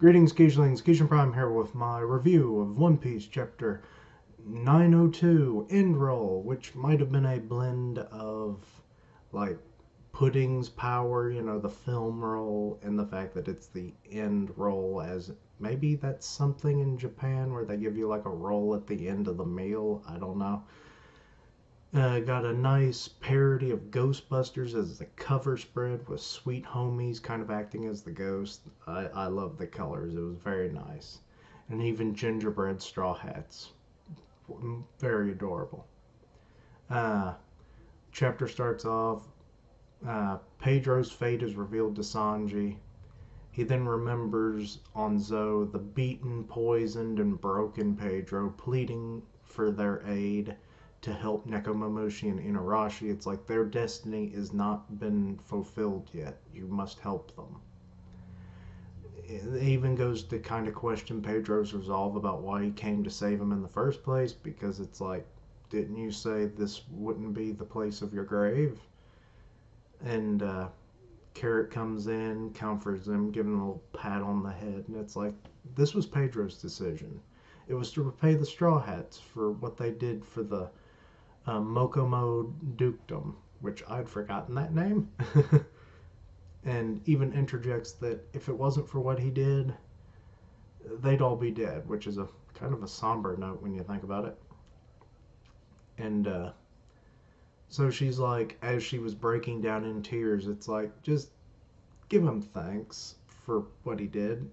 Greetings, Geeslings. Geishan Prime here with my review of One Piece Chapter 902 End Roll, which might have been a blend of, like, Pudding's power, the film roll, and the fact that it's the end roll, as maybe that's something in Japan where they give you, like, a roll at the end of the meal. I don't know. Got a nice parody of Ghostbusters as the cover spread with Sweet Homies kind of acting as the ghost. I love the colors. It was very nice. And even gingerbread straw hats. Very adorable. Uh, Chapter starts off. Pedro's fate is revealed to Sanji. He then remembers on Zoe the beaten, poisoned, and broken Pedro pleading for their aid to help Nekomamushi and Inarashi. It's like their destiny has not been fulfilled yet. You must help them. It even goes to kind of question Pedro's resolve about why he came to save him in the first place, because it's like, didn't you say this wouldn't be the place of your grave? And Carrot comes in, comforts him, giving him a little pat on the head, and it's like, this was Pedro's decision. It was to repay the Straw Hats for what they did for the Mokomo Dukedom, which I'd forgotten that name. And even interjects that if it wasn't for what he did, they'd all be dead, which is a kind of a somber note when you think about it. And so she's like, as she was breaking down in tears, it's like, just give him thanks for what he did.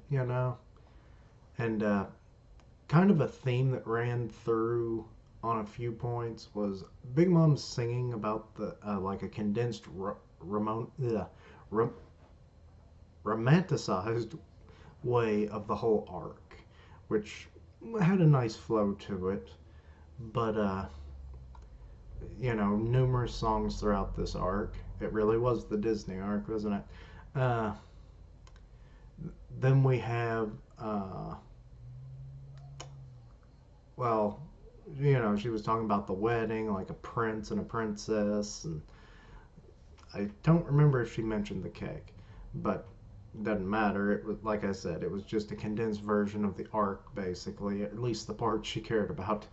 And kind of a theme that ran through on a few points was Big Mom's singing about the like a condensed romanticized way of the whole arc, which had a nice flow to it. But numerous songs throughout this arc. It really was the Disney arc, wasn't it? Then we have well, she was talking about the wedding, like a prince and a princess, and I don't remember if she mentioned the cake, but it doesn't matter. It was, like I said, it was just a condensed version of the arc, basically, at least the part she cared about.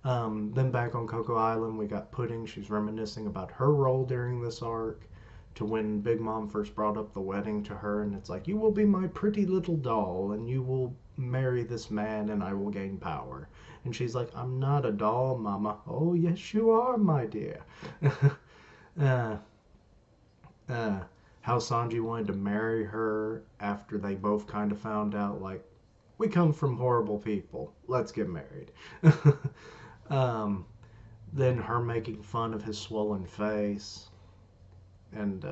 Then back on Cocoa Island, we got Pudding. She's reminiscing about her role during this arc to when Big Mom first brought up the wedding to her, and it's like, you will be my pretty little doll, and you will marry this man, and I will gain power. And she's like, I'm not a doll, Mama. Oh, yes, you are, my dear. uh, uh, how Sanji wanted to marry her after they both kind of found out, like, we come from horrible people. Let's get married. um, then her making fun of his swollen face. And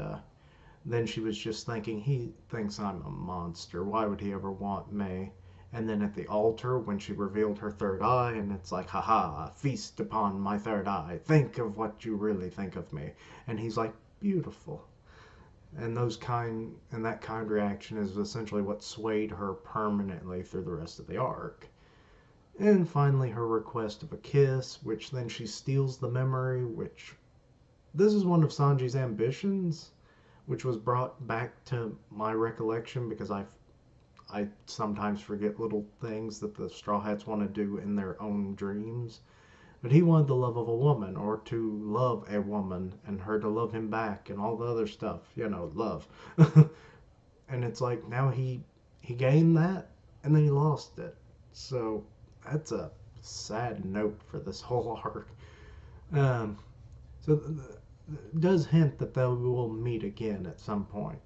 then she was just thinking, he thinks I'm a monster. Why would he ever want me? And then at the altar, when she revealed her third eye, and it's like, haha, feast upon my third eye. Think of what you really think of me. And he's like, beautiful. And that kind reaction is essentially what swayed her permanently through the rest of the arc. And finally, her request of a kiss, which then she steals the memory, which this is one of Sanji's ambitions, which was brought back to my recollection because I sometimes forget little things that the Straw Hats want to do in their own dreams. But he wanted the love of a woman, or to love a woman, and her to love him back, and all the other stuff, love. And it's like now he gained that, and then he lost it. So that's a sad note for this whole arc. Um, so it does hint that they will meet again at some point.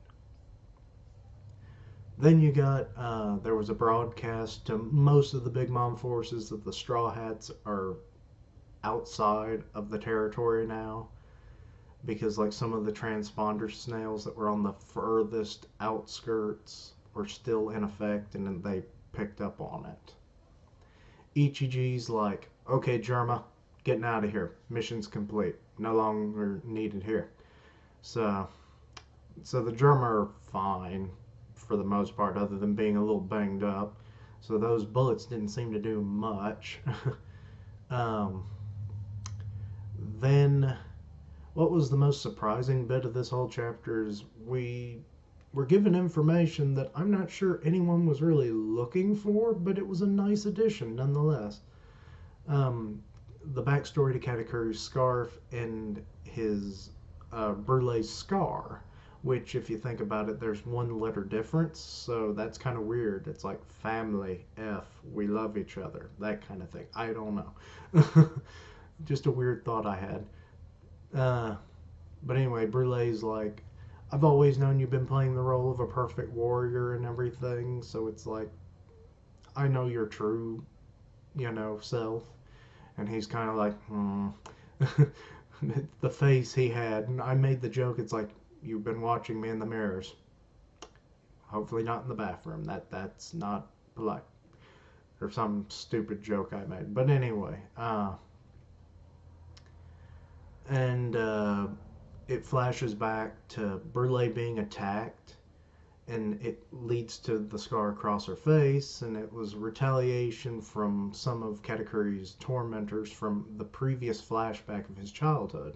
Then you got there was a broadcast to most of the Big Mom forces that the Straw Hats are outside of the territory now, because like some of the transponder snails that were on the furthest outskirts were still in effect, and then they picked up on it. Ichiji's like, okay, Germa, getting out of here. Mission's complete. No longer needed here. So, so the Germa are fine for the most part, other than being a little banged up. So those bullets didn't seem to do much. um, then, what was the most surprising bit of this whole chapter is we're we're given information that I'm not sure anyone was really looking for, but it was a nice addition nonetheless. Um, the backstory to Katakuru's scarf and his Brulee's scar, which, if you think about it, there's one letter difference, so that's kind of weird. It's like family, F, we love each other, that kind of thing. I don't know. Just a weird thought I had. Uh, but anyway, Brulee's like, I've always known you've been playing the role of a perfect warrior and everything, so it's like, I know your true, self. And he's kind of like, the face he had. And I made the joke, it's like, you've been watching me in the mirrors. Hopefully not in the bathroom. That's not polite. Or some stupid joke I made. But anyway, and it flashes back to Brulee being attacked, and it leads to the scar across her face, and it was retaliation from some of Katakuru's tormentors from the previous flashback of his childhood.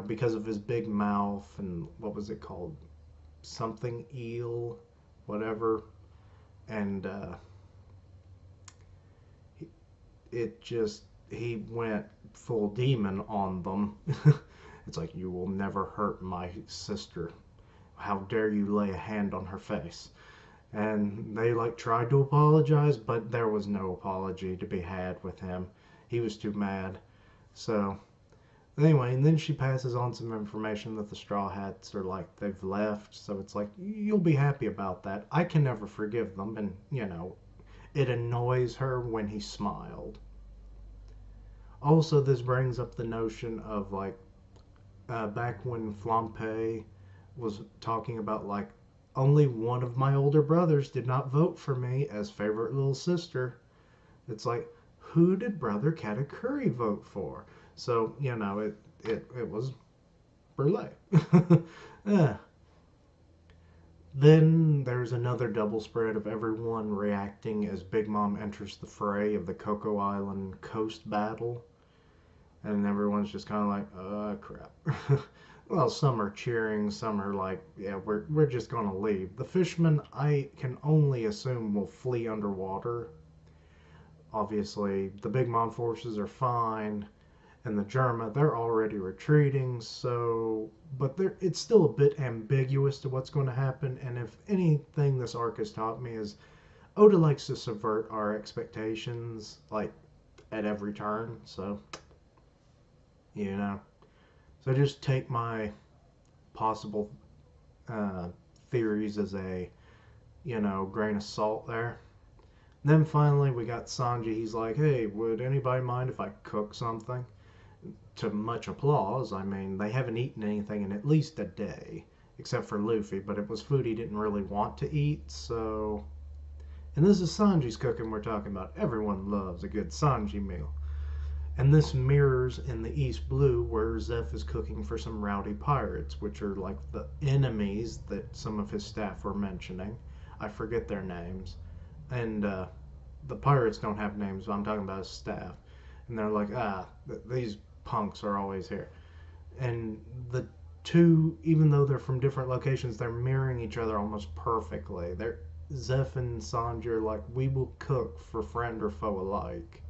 Because of his big mouth and what was it called? Something eel, whatever. And he went full demon on them. It's like, you will never hurt my sister. How dare you lay a hand on her face? And they like tried to apologize, but there was no apology to be had with him. He was too mad. So anyway, and then she passes on some information that the Straw Hats are like, they've left. So it's like, you'll be happy about that. I can never forgive them. And, it annoys her when he smiled. Also, this brings up the notion of like, back when Flampe was talking about like, only one of my older brothers did not vote for me as favorite little sister. It's like, who did Brother Katakuri vote for? So, it was Brulee. Yeah. Then there's another double spread of everyone reacting as Big Mom enters the fray of the Coco Island coast battle. And everyone's just kind of like, crap. Well, some are cheering, some are like, yeah, we're just going to leave. The fishermen, I can only assume, will flee underwater. Obviously, the Big Mom forces are fine, and the Germa, they're already retreating, so... But it's still a bit ambiguous to what's going to happen, and if anything this arc has taught me is Oda likes to subvert our expectations, like, at every turn, so... So just take my possible theories as a, grain of salt there. Then finally we got Sanji. He's like, hey, would anybody mind if I cook something? To much applause. I mean, they haven't eaten anything in at least a day, except for Luffy, but it was food he didn't really want to eat, so... And this is Sanji's cooking we're talking about. Everyone loves a good Sanji meal. And this mirrors in the East Blue where Zeph is cooking for some rowdy pirates, which are like the enemies that some of his staff were mentioning. I forget their names. And the pirates don't have names, so I'm talking about his staff. And they're like, these punks are always here. And the two, even though they're from different locations, they're mirroring each other almost perfectly. Zeph and Sanji are like, we will cook for friend or foe alike.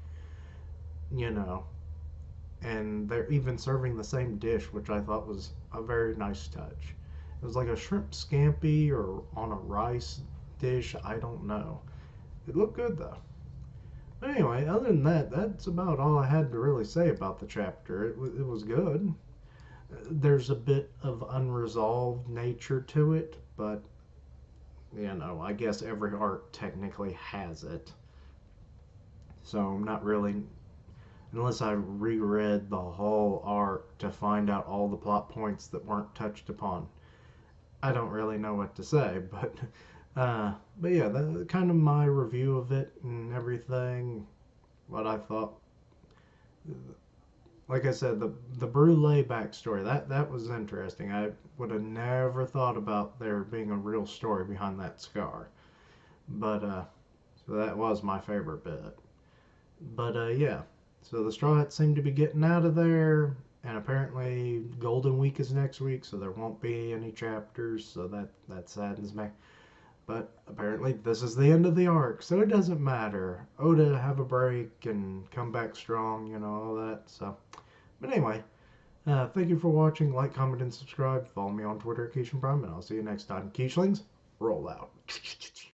And they're even serving the same dish, which I thought was a very nice touch. It was like a shrimp scampi or on a rice dish, I don't know. It looked good though. But anyway, other than that, that's about all I had to really say about the chapter. It was good. There's a bit of unresolved nature to it, but I guess every arc technically has it. So I'm not really, unless I reread the whole arc to find out all the plot points that weren't touched upon, I don't really know what to say. But yeah, that's kind of my review of it and everything. What I thought. Like I said, the Brulee backstory, that was interesting. I would have never thought about there being a real story behind that scar. But so that was my favorite bit. But yeah, so the Straw Hats seem to be getting out of there. And apparently Golden Week is next week, so there won't be any chapters, so that saddens me. But apparently this is the end of the arc, so it doesn't matter. Oda have a break and come back strong, all that. So, but anyway, thank you for watching. Like, comment, and subscribe. Follow me on Twitter, Keishan Prime, and I'll see you next time. Keishlings, roll out.